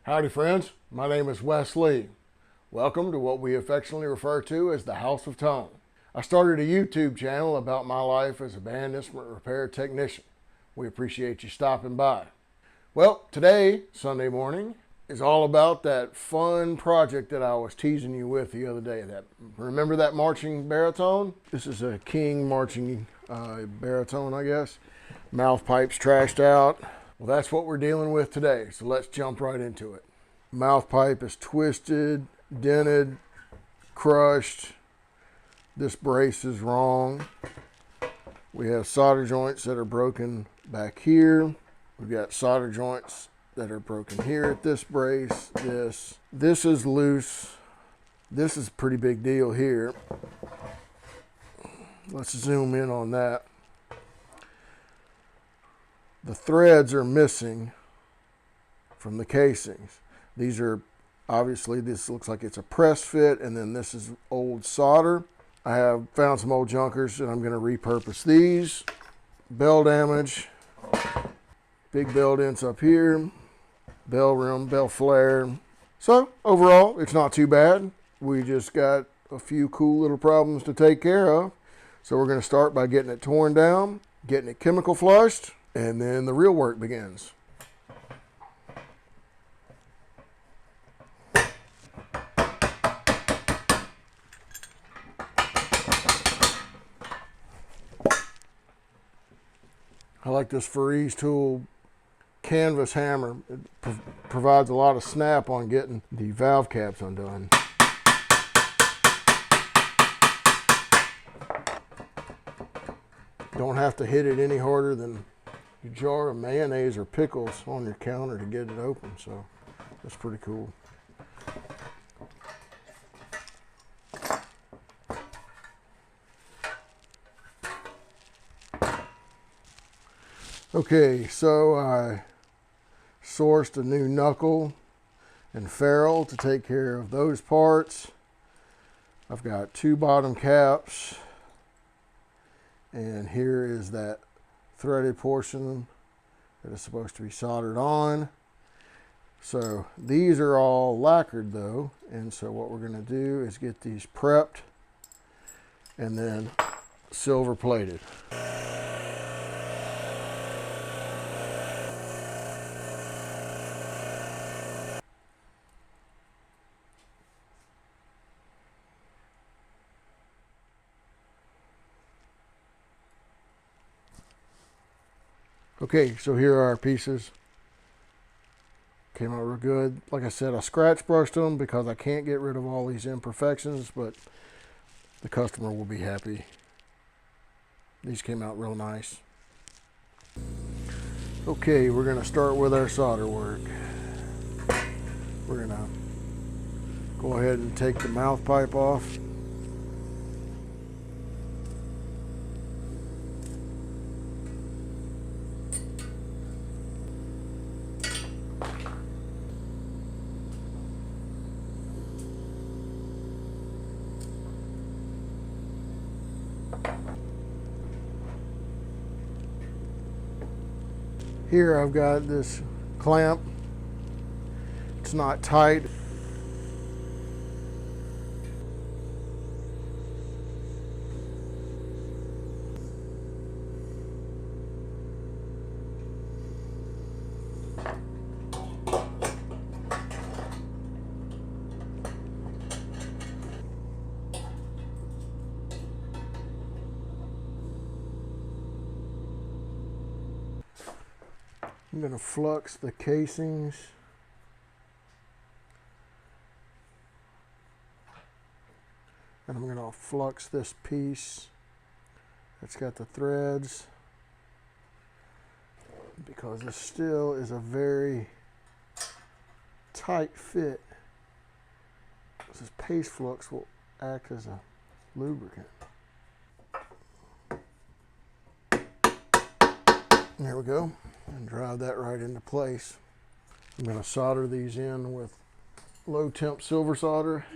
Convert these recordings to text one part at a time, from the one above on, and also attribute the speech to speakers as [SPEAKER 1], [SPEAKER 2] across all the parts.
[SPEAKER 1] Howdy friends, my name is Wes Lee. Welcome to what we affectionately refer to as the House of Tone. I started a YouTube channel about my life as a band instrument repair technician. We appreciate you stopping by. Well, today, Sunday morning, is all about that fun project that I was teasing you with the other day. Remember that marching baritone? This is a King marching baritone, I guess. Mouth pipe's trashed out. Well, that's what we're dealing with today, so let's jump right into it. Mouth pipe is twisted, dented, crushed. This brace is wrong. We have solder joints that are broken back here. We've got solder joints that are broken here at this brace. This is loose. This is a pretty big deal here. Let's zoom in on that. The threads are missing from the casings. These are obviously, this looks like it's a press fit, and then this is old solder. I have found some old junkers and I'm going to repurpose these. Bell damage, big bell dents up here, bell rim, bell flare. So overall, it's not too bad. We just got a few cool little problems to take care of. So we're going to start by getting it torn down, getting it chemical flushed, and then the real work begins. I like this Ferrees tool canvas hammer. It provides a lot of snap on getting the valve caps undone. Don't have to hit it any harder than your jar of mayonnaise or pickles on your counter to get it open, so that's pretty cool. Okay, so I sourced a new knuckle and ferrule to take care of those parts. I've got two bottom caps, and here is that threaded portion that is supposed to be soldered on. So these are all lacquered though, and so what we're going to do is get these prepped and then silver plated. Okay, so here are our pieces. Came out real good. Like I said, I scratch brushed them because I can't get rid of all these imperfections, but the customer will be happy. These came out real nice. Okay, we're going to start with our solder work. We're going to go ahead and take the mouth pipe off. Here I've got this clamp. It's not tight. I'm going to flux the casings. And I'm going to flux this piece that's got the threads, because this still is a very tight fit. This paste flux will act as a lubricant. There we go, and drive that right into place. I'm going to solder these in with low temp silver solder,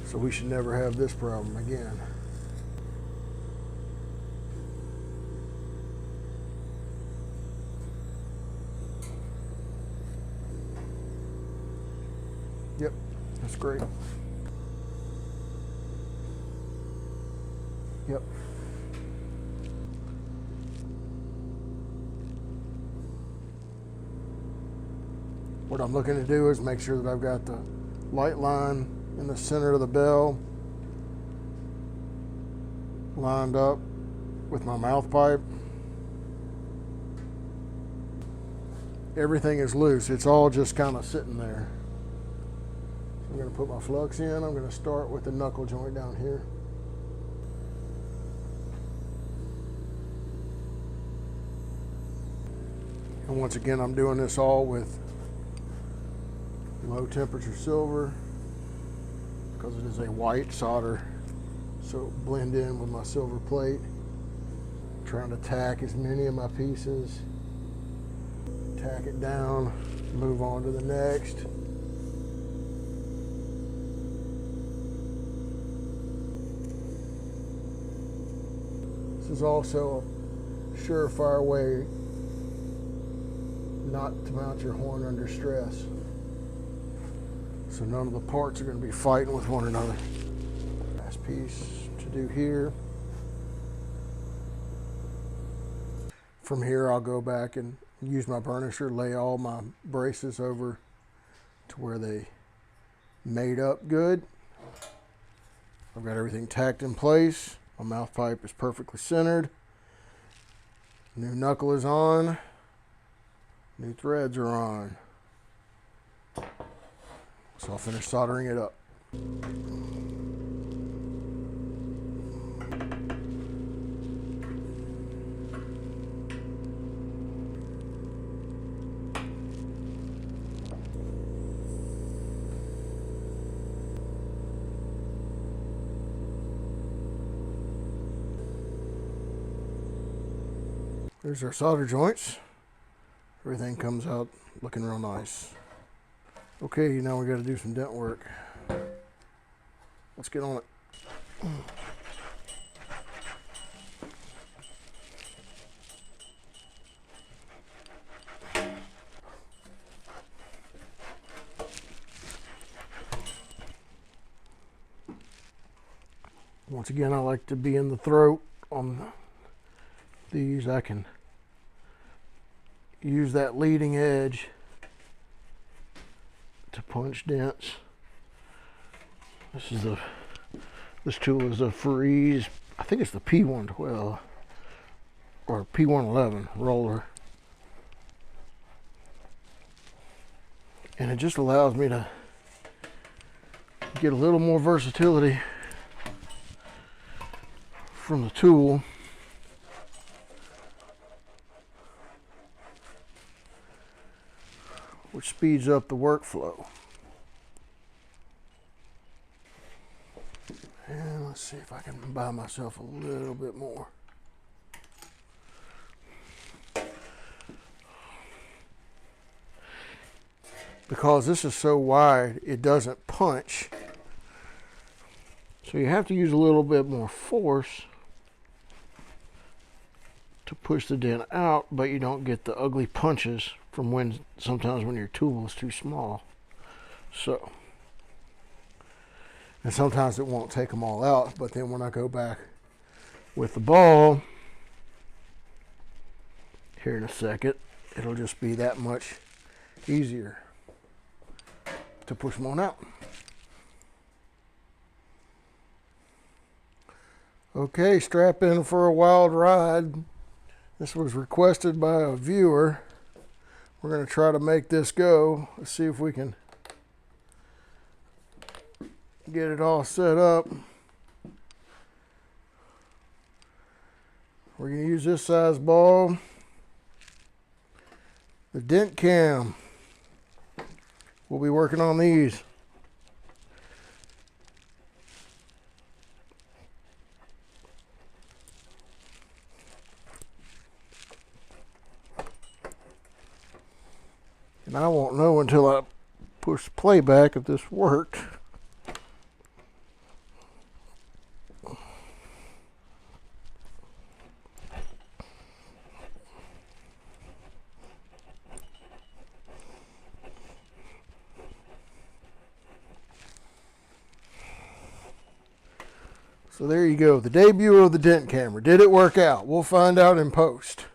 [SPEAKER 1] so we should never have this problem again. Yep, that's great. Yep. What I'm looking to do is make sure that I've got the light line in the center of the bell lined up with my mouth pipe. Everything is loose. It's all just kind of sitting there. I'm going to put my flux in. I'm going to start with the knuckle joint down here. And once again, I'm doing this all with low temperature silver because it is a white solder, so it'll blend in with my silver plate. I'm trying to tack as many of my pieces, tack it down, move on to the next. This is also a surefire way not to mount your horn under stress. So none of the parts are going to be fighting with one another. Last piece to do here. From here I'll go back and use my burnisher, lay all my braces over to where they made up good. I've got everything tacked in place. My mouth pipe is perfectly centered. New knuckle is on. New threads are on. So I'll finish soldering it up. There's our solder joints. Everything comes out looking real nice. Okay, now we got to do some dent work. Let's get on it. Once again, I like to be in the throat on these. I can use that leading edge to punch dents. This tool is a Freeze, I think it's the P112 or P11 roller, and it just allows me to get a little more versatility from the tool. Which speeds up the workflow. And let's see if I can buy myself a little bit more. Because this is so wide, it doesn't punch. So you have to use a little bit more force to push the dent out, but you don't get the ugly punches from sometimes when your tool is too small. So, and sometimes it won't take them all out, but then when I go back with the ball here in a second, it'll just be that much easier to push them on out. Okay, strap in for a wild ride. This was requested by a viewer. We're going to try to make this go. Let's see if we can get it all set up. We're going to use this size ball. The Dent Cam. We'll be working on these. And I won't know until I push play back if this worked. So there you go, the debut of the dent camera. Did it work out? We'll find out in post.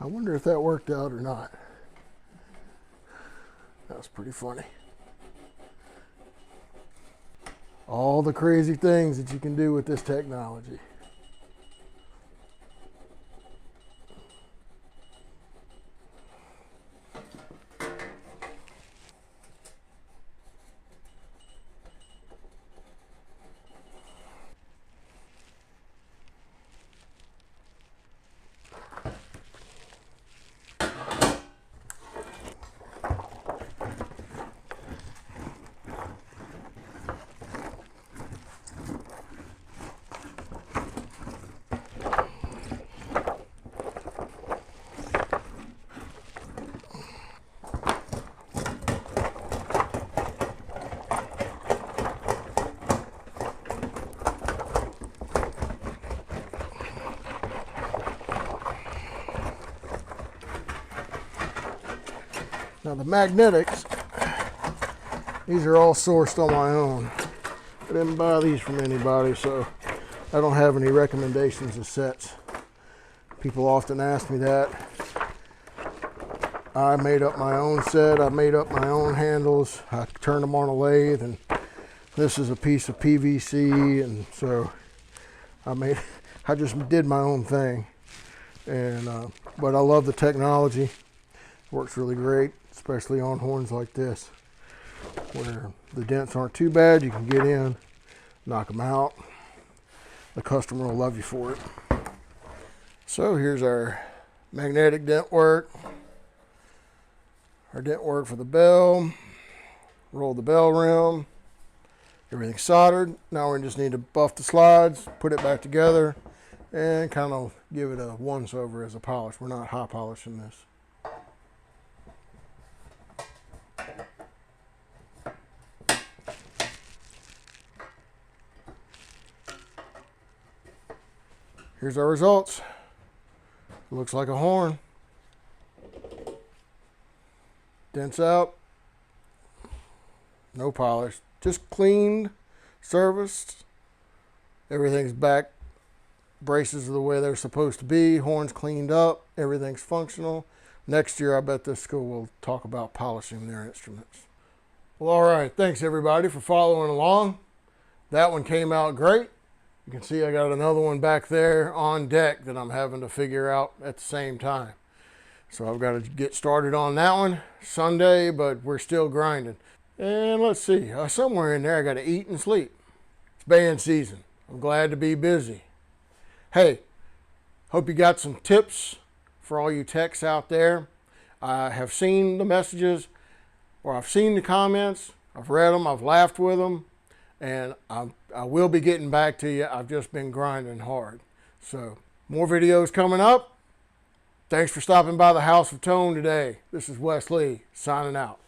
[SPEAKER 1] I wonder if that worked out or not. That was pretty funny. All the crazy things that you can do with this technology. Now the magnetics, these are all sourced on my own. I didn't buy these from anybody, so I don't have any recommendations of sets. People often ask me that. I made up my own set, I made up my own handles, I turned them on a lathe, and this is a piece of PVC, and so I just did my own thing. And but I love the technology. Works really great, especially on horns like this, where the dents aren't too bad. You can get in, knock them out. The customer will love you for it. So here's our magnetic dent work. Our dent work for the bell. Roll the bell rim. Everything's soldered. Now we just need to buff the slides, put it back together, and kind of give it a once over as a polish. We're not hot polishing this. Here's our results. It looks like a horn. Dents out. No polish. Just cleaned, serviced. Everything's back. Braces are the way they're supposed to be. Horns cleaned up. Everything's functional. Next year, I bet this school will talk about polishing their instruments. Well, all right. Thanks, everybody, for following along. That one came out great. You can see I got another one back there on deck that I'm having to figure out at the same time. So I've got to get started on that one Sunday, but we're still grinding. And let's see, somewhere in there I got to eat and sleep. It's band season. I'm glad to be busy. Hey, hope you got some tips for all you techs out there. I have seen the messages, or I've seen the comments. I've read them, I've laughed with them. And I will be getting back to you. I've just been grinding hard. So, more videos coming up. Thanks for stopping by the House of Tone today. This is Wes Lee, signing out.